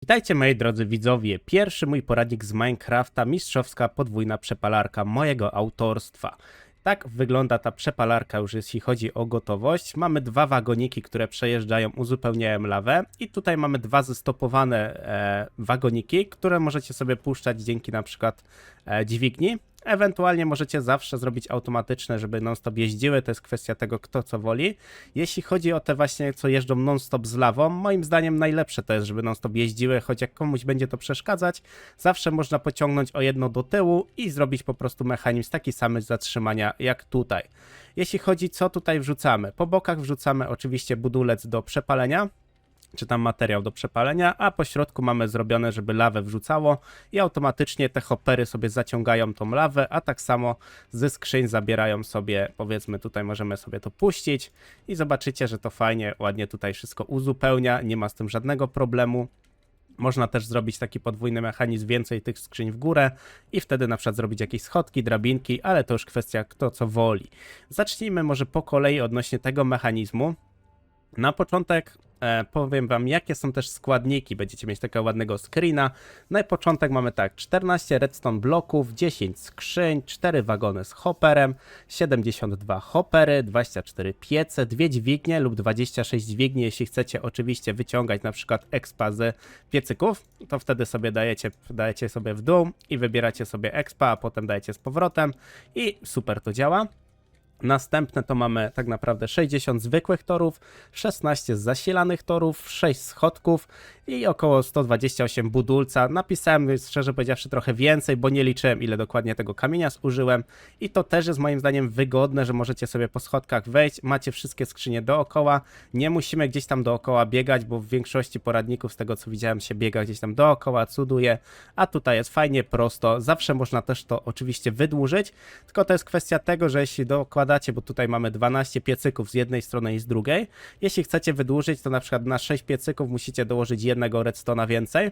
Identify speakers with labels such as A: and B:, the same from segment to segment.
A: Witajcie moi drodzy widzowie, pierwszy mój poradnik z Minecrafta, mistrzowska podwójna przepalarka mojego autorstwa. Tak wygląda ta przepalarka już jeśli chodzi o gotowość. Mamy dwa wagoniki, które przejeżdżają, uzupełniają lawę i tutaj mamy dwa zestopowane wagoniki, które możecie sobie puszczać dzięki na przykład dźwigni. Ewentualnie możecie zawsze zrobić automatyczne, żeby non-stop jeździły, to jest kwestia tego, kto co woli. Jeśli chodzi o te właśnie, co jeżdżą non-stop z lawą, moim zdaniem najlepsze to jest, żeby non-stop jeździły, choć jak komuś będzie to przeszkadzać, zawsze można pociągnąć o jedno do tyłu i zrobić po prostu mechanizm taki sam zatrzymania jak tutaj. Jeśli chodzi co tutaj wrzucamy, po bokach wrzucamy oczywiście budulec do przepalenia, czy tam materiał do przepalenia, a po środku mamy zrobione, żeby lawę wrzucało i automatycznie te hoppery sobie zaciągają tą lawę, a tak samo ze skrzyń zabierają sobie, powiedzmy tutaj możemy sobie to puścić i zobaczycie, że to fajnie, ładnie tutaj wszystko uzupełnia, nie ma z tym żadnego problemu. Można też zrobić taki podwójny mechanizm, więcej tych skrzyń w górę i wtedy na przykład zrobić jakieś schodki, drabinki, ale to już kwestia kto co woli. Zacznijmy może po kolei odnośnie tego mechanizmu. Na początek powiem wam, jakie są też składniki. Będziecie mieć takiego ładnego screena. Na początek mamy tak, 14 redstone bloków, 10 skrzyń, 4 wagony z hopperem, 72 hoppery, 24 piece, 2 dźwignie lub 26 dźwigni, jeśli chcecie oczywiście wyciągać na przykład expa z piecyków, to wtedy sobie dajecie sobie w dół i wybieracie sobie expa, a potem dajecie z powrotem i super to działa. Następne to mamy tak naprawdę 60 zwykłych torów, 16 zasilanych torów, 6 schodków i około 128 budulca. Napisałem szczerze powiedziawszy trochę więcej, bo nie liczyłem ile dokładnie tego kamienia zużyłem i to też jest moim zdaniem wygodne, że możecie sobie po schodkach wejść, macie wszystkie skrzynie dookoła, nie musimy gdzieś tam dookoła biegać, bo w większości poradników z tego co widziałem się biega gdzieś tam dookoła, cuduje, a tutaj jest fajnie, prosto, zawsze można też to oczywiście wydłużyć, tylko to jest kwestia tego, że jeśli dokładacie, bo tutaj mamy 12 piecyków z jednej strony i z drugiej, jeśli chcecie wydłużyć, to na przykład na 6 piecyków musicie dołożyć jednego redstone'a więcej,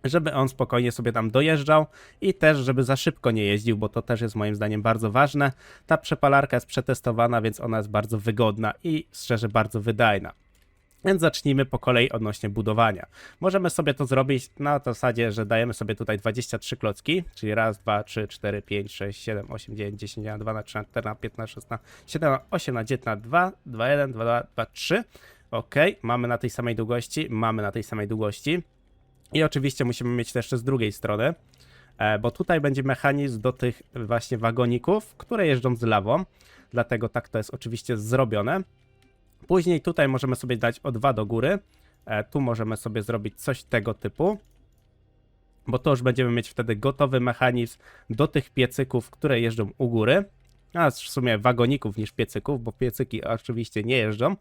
A: żeby on spokojnie sobie tam dojeżdżał i też, żeby za szybko nie jeździł, bo to też jest moim zdaniem bardzo ważne. Ta przepalarka jest przetestowana, więc ona jest bardzo wygodna i szczerze bardzo wydajna. Więc zacznijmy po kolei odnośnie budowania. Możemy sobie to zrobić na zasadzie, że dajemy sobie tutaj 23 klocki, czyli raz, 2, 3, 4, 5, 6, 7, 8, 9, 10, 11, 12, 13, 14, 15, 16, 17, 18, 19, 2, 2, 1, 2, 2, 2, 3. Ok, mamy na tej samej długości, I oczywiście musimy mieć też z drugiej strony, bo tutaj będzie mechanizm do tych właśnie wagoników, które jeżdżą z lawą, dlatego tak to jest oczywiście zrobione. Później tutaj możemy sobie dać o 2 do góry, tu możemy sobie zrobić coś tego typu, bo to już będziemy mieć wtedy gotowy mechanizm do tych piecyków, które jeżdżą u góry, a w sumie wagoników niż piecyków, bo piecyki oczywiście nie jeżdżą.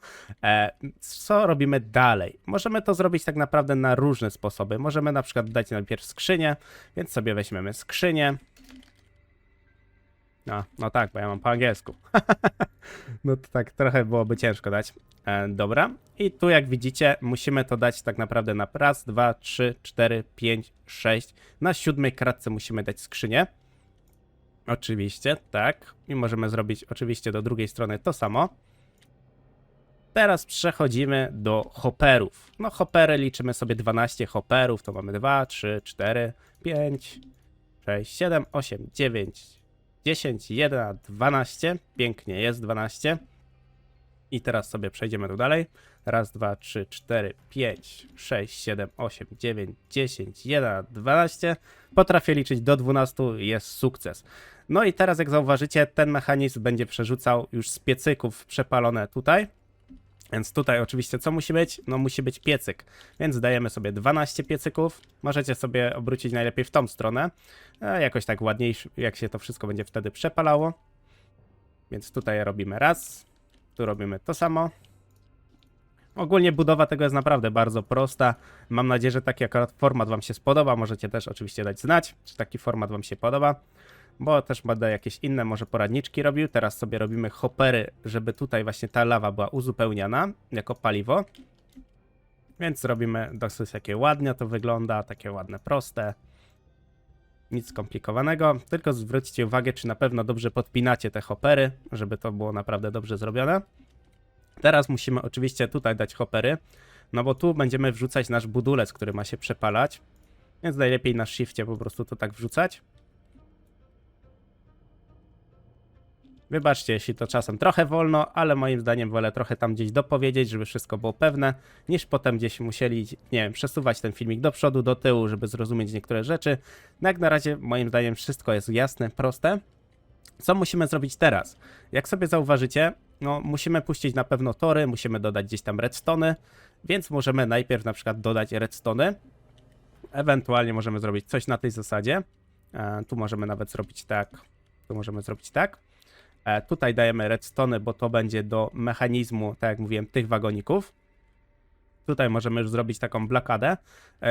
A: Co robimy dalej? Możemy to zrobić tak naprawdę na różne sposoby, możemy na przykład dać najpierw skrzynię, więc sobie weźmiemy skrzynię. No tak, bo ja mam po angielsku. No to tak trochę byłoby ciężko dać. Dobra. I tu jak widzicie musimy to dać tak naprawdę na raz, 2, 3, 4, 5, 6. Na 7 kratce musimy dać skrzynię. Oczywiście, tak. I możemy zrobić oczywiście do drugiej strony to samo. Teraz przechodzimy do hopperów. No hoppery liczymy sobie 12 hopperów. To mamy 2, 3, 4, 5, 6, 7, 8, 9, 10, 1, 12. Pięknie, jest 12. I teraz sobie przejdziemy tu dalej. Raz, 2, 3, 4, 5, 6, 7, 8, 9, 10, 1, 12. Potrafię liczyć do 12, jest sukces. No i teraz jak zauważycie, ten mechanizm będzie przerzucał już z piecyków przepalone tutaj. Więc tutaj oczywiście co musi być? No musi być piecyk, więc dajemy sobie 12 piecyków, możecie sobie obrócić najlepiej w tą stronę, jakoś tak ładniej, jak się to wszystko będzie wtedy przepalało. Więc tutaj robimy raz, tu robimy to samo. Ogólnie budowa tego jest naprawdę bardzo prosta, mam nadzieję, że taki akurat format wam się spodoba, możecie też oczywiście dać znać, czy taki format wam się podoba. Bo też będę jakieś inne może poradniczki robił. Teraz sobie robimy hoppery, żeby tutaj właśnie ta lawa była uzupełniana jako paliwo. Więc robimy dosyć takie ładnie to wygląda, takie ładne, proste. Nic skomplikowanego, tylko zwróćcie uwagę, czy na pewno dobrze podpinacie te hoppery, żeby to było naprawdę dobrze zrobione. Teraz musimy oczywiście tutaj dać hoppery. no bo tu będziemy wrzucać nasz budulec, który ma się przepalać, więc najlepiej na shifcie po prostu to tak wrzucać. Wybaczcie, jeśli to czasem trochę wolno, ale moim zdaniem wolę trochę tam gdzieś dopowiedzieć, żeby wszystko było pewne, niż potem gdzieś musieli, nie wiem, przesuwać ten filmik do przodu, do tyłu, żeby zrozumieć niektóre rzeczy. No jak na razie, moim zdaniem, wszystko jest jasne, proste. Co musimy zrobić teraz? Jak sobie zauważycie, no musimy puścić na pewno tory, musimy dodać gdzieś tam redstony, więc możemy najpierw na przykład dodać redstony. Ewentualnie możemy zrobić coś na tej zasadzie. Tu możemy nawet zrobić tak, tu możemy zrobić tak. Tutaj dajemy redstony, bo to będzie do mechanizmu, tak jak mówiłem, tych wagoników. Tutaj możemy już zrobić taką blokadę,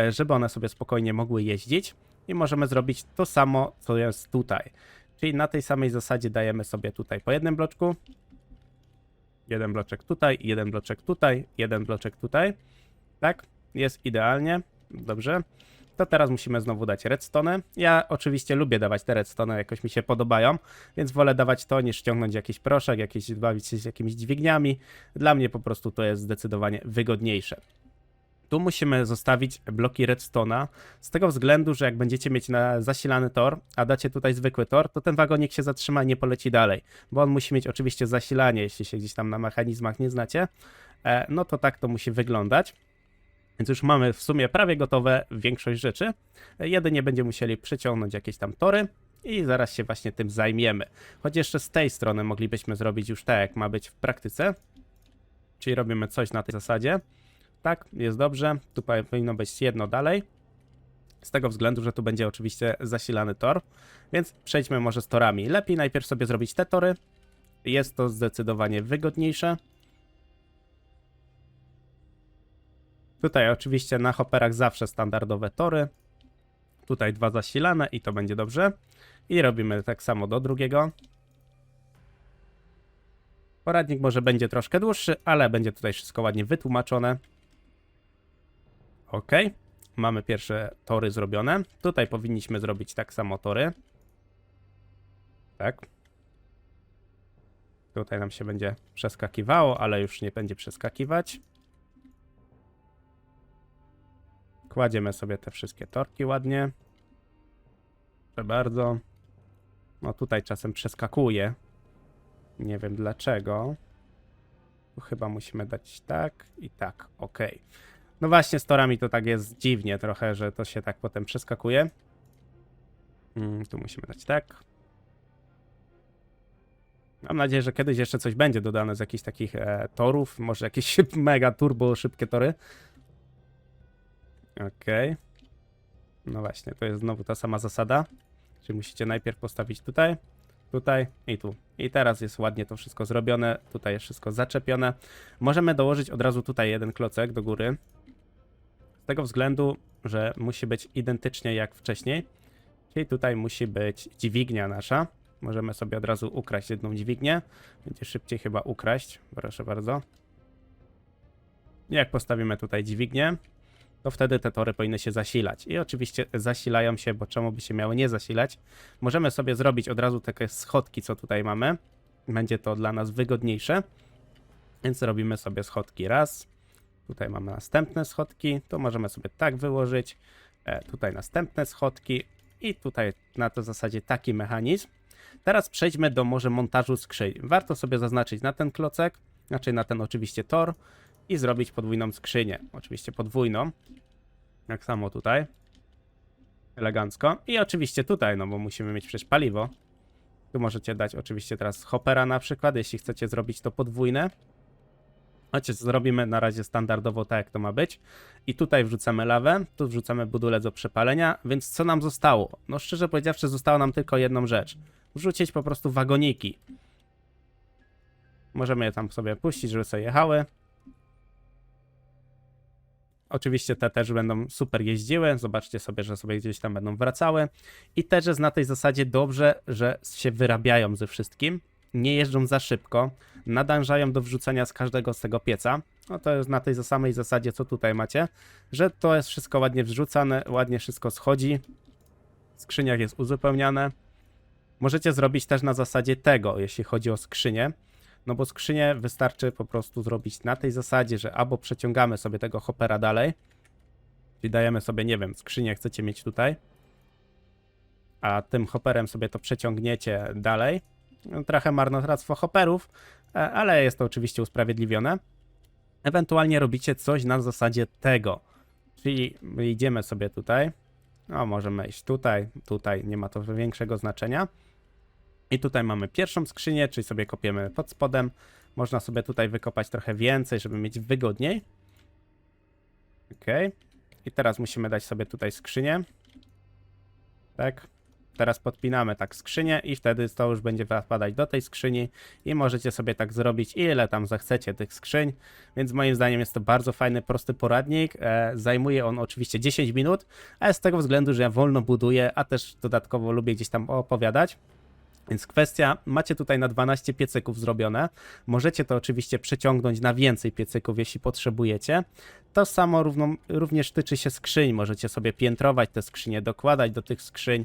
A: żeby one sobie spokojnie mogły jeździć. I możemy zrobić to samo, co jest tutaj. Czyli na tej samej zasadzie dajemy sobie tutaj po jednym bloczku. Jeden bloczek tutaj, jeden bloczek tutaj, jeden bloczek tutaj. Tak, jest idealnie. Dobrze. To teraz musimy znowu dać redstone. Ja oczywiście lubię dawać te redstone, jakoś mi się podobają, więc wolę dawać to, niż ściągnąć jakiś proszek, bawić się z jakimiś dźwigniami. Dla mnie po prostu to jest zdecydowanie wygodniejsze. Tu musimy zostawić bloki redstone'a, z tego względu, że jak będziecie mieć zasilany tor, a dacie tutaj zwykły tor, to ten wagonik się zatrzyma i nie poleci dalej, bo on musi mieć oczywiście zasilanie, jeśli się gdzieś tam na mechanizmach nie znacie, no to tak to musi wyglądać. Więc już mamy w sumie prawie gotowe większość rzeczy. Jedynie będziemy musieli przyciągnąć jakieś tam tory i zaraz się właśnie tym zajmiemy. Choć jeszcze z tej strony moglibyśmy zrobić już tak, jak ma być w praktyce. Czyli robimy coś na tej zasadzie. Tak, jest dobrze. Tutaj powinno być jedno dalej. Z tego względu, że tu będzie oczywiście zasilany tor. Więc przejdźmy może z torami. Lepiej najpierw sobie zrobić te tory. Jest to zdecydowanie wygodniejsze. Tutaj oczywiście na hopperach zawsze standardowe tory. Tutaj dwa zasilane i to będzie dobrze. I robimy tak samo do drugiego. Poradnik może będzie troszkę dłuższy, ale będzie tutaj wszystko ładnie wytłumaczone. Ok. Mamy pierwsze tory zrobione. Tutaj powinniśmy zrobić tak samo tory. Tak. Tutaj nam się będzie przeskakiwało, ale już nie będzie przeskakiwać. Kładziemy sobie te wszystkie torki ładnie. Proszę bardzo. No tutaj czasem przeskakuje. Nie wiem dlaczego. Tu chyba musimy dać tak i tak. Ok. No właśnie z torami to tak jest dziwnie trochę, że to się tak potem przeskakuje. Tu musimy dać tak. Mam nadzieję, że kiedyś jeszcze coś będzie dodane z jakichś takich torów. Może jakieś mega turbo szybkie tory. Okej. No właśnie, to jest znowu ta sama zasada. Czyli musicie najpierw postawić tutaj, tutaj i tu. I teraz jest ładnie to wszystko zrobione. Tutaj jest wszystko zaczepione. Możemy dołożyć od razu tutaj jeden klocek do góry. Z tego względu, że musi być identycznie jak wcześniej. Czyli tutaj musi być dźwignia nasza. Możemy sobie od razu ukraść jedną dźwignię. Będzie szybciej chyba ukraść. Proszę bardzo. Jak postawimy tutaj dźwignię, to wtedy te tory powinny się zasilać. I oczywiście zasilają się, bo czemu by się miały nie zasilać? Możemy sobie zrobić od razu takie schodki, co tutaj mamy. Będzie to dla nas wygodniejsze. Więc robimy sobie schodki raz. Tutaj mamy następne schodki. To możemy sobie tak wyłożyć. Tutaj następne schodki. I tutaj na to zasadzie taki mechanizm. Teraz przejdźmy do może montażu skrzyń. Warto sobie zaznaczyć na ten klocek, znaczy na ten oczywiście tor i zrobić podwójną skrzynię. Oczywiście podwójną. Jak samo tutaj. Elegancko. I oczywiście tutaj, no bo musimy mieć przecież paliwo. Tu możecie dać oczywiście teraz hoppera na przykład, jeśli chcecie zrobić to podwójne. Chociaż zrobimy na razie standardowo tak, jak to ma być. I tutaj wrzucamy lawę, tu wrzucamy budulec do przepalenia, więc co nam zostało? No szczerze powiedziawszy, została nam tylko jedną rzecz. Wrzucić po prostu wagoniki. Możemy je tam sobie puścić, żeby sobie jechały. Oczywiście te też będą super jeździły. Zobaczcie sobie, że sobie gdzieś tam będą wracały. I też jest na tej zasadzie dobrze, że się wyrabiają ze wszystkim. Nie jeżdżą za szybko. Nadążają do wrzucenia z każdego z tego pieca. No to jest na tej samej zasadzie, co tutaj macie. Że to jest wszystko ładnie wrzucane, ładnie wszystko schodzi. W skrzyniach jest uzupełniane. Możecie zrobić też na zasadzie tego, jeśli chodzi o skrzynię. no bo skrzynię wystarczy po prostu zrobić na tej zasadzie, że albo przeciągamy sobie tego hopera dalej, czyli dajemy sobie, nie wiem, skrzynię chcecie mieć tutaj, a tym hopperem sobie to przeciągniecie dalej. No, trochę marnotrawstwo hopperów, ale jest to oczywiście usprawiedliwione. Ewentualnie robicie coś na zasadzie tego, czyli idziemy sobie tutaj, no możemy iść tutaj, nie ma to większego znaczenia. I tutaj mamy pierwszą skrzynię, czyli sobie kopiemy pod spodem. Można sobie tutaj wykopać trochę więcej, żeby mieć wygodniej. Ok. I teraz musimy dać sobie tutaj skrzynię. Tak. Teraz podpinamy tak skrzynię i wtedy to już będzie wpadać do tej skrzyni i możecie sobie tak zrobić, ile tam zechcecie tych skrzyń, więc moim zdaniem jest to bardzo fajny, prosty poradnik. Zajmuje on oczywiście 10 minut, ale z tego względu, że ja wolno buduję, a też dodatkowo lubię gdzieś tam opowiadać. Więc kwestia, macie tutaj na 12 piecyków zrobione, możecie to oczywiście przeciągnąć na więcej piecyków, jeśli potrzebujecie. To samo również tyczy się skrzyń, możecie sobie piętrować te skrzynie, dokładać do tych skrzyń,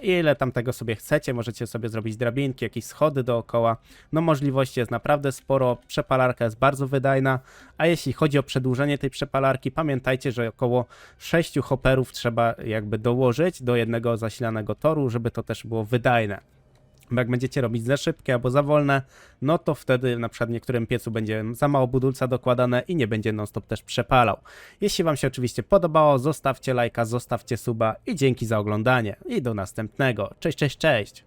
A: ile tam tego sobie chcecie, możecie sobie zrobić drabinki, jakieś schody dookoła, no możliwości jest naprawdę sporo, przepalarka jest bardzo wydajna, a jeśli chodzi o przedłużenie tej przepalarki, pamiętajcie, że około 6 hopperów trzeba jakby dołożyć do jednego zasilanego toru, żeby to też było wydajne. Bo jak będziecie robić za szybkie albo za wolne, no to wtedy na przykład w niektórym piecu będzie za mało budulca dokładane i nie będzie non-stop też przepalał. Jeśli wam się oczywiście podobało, zostawcie lajka, zostawcie suba i dzięki za oglądanie. I do następnego. Cześć, cześć, cześć!